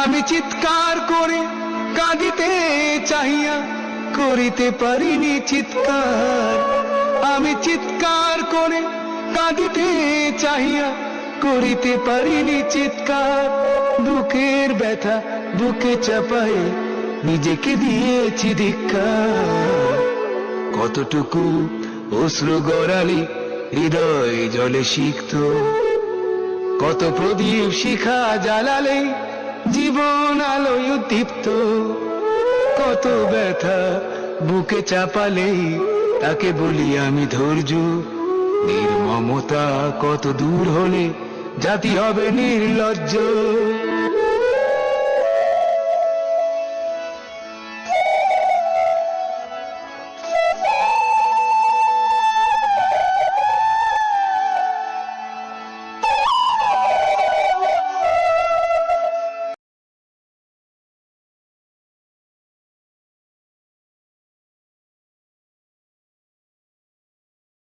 আমি চিৎকার করে কাঁদিতে চাহিয়া করিতে পারিনি চিৎকার। আমি চিৎকার করে কাঁদিতে চাহিয়া করিতে পারিনি চিৎকার। বুকের ব্যথা বুকে চাপাই নিজেকে দিয়েছি ধিক্কার। কতটুকু অশ্রু গড়ালি হৃদয় জলে সিক্ত, কত প্রদীপ শিখা জ্বালালে জীবন আলোয় উদ্দীপ্ত। কত ব্যথা বুকে চাপালে তাকে বলি আমি ধৈর্য। নির্মমতা কত দূর হলে জাতি হবে নির্লজ্জ।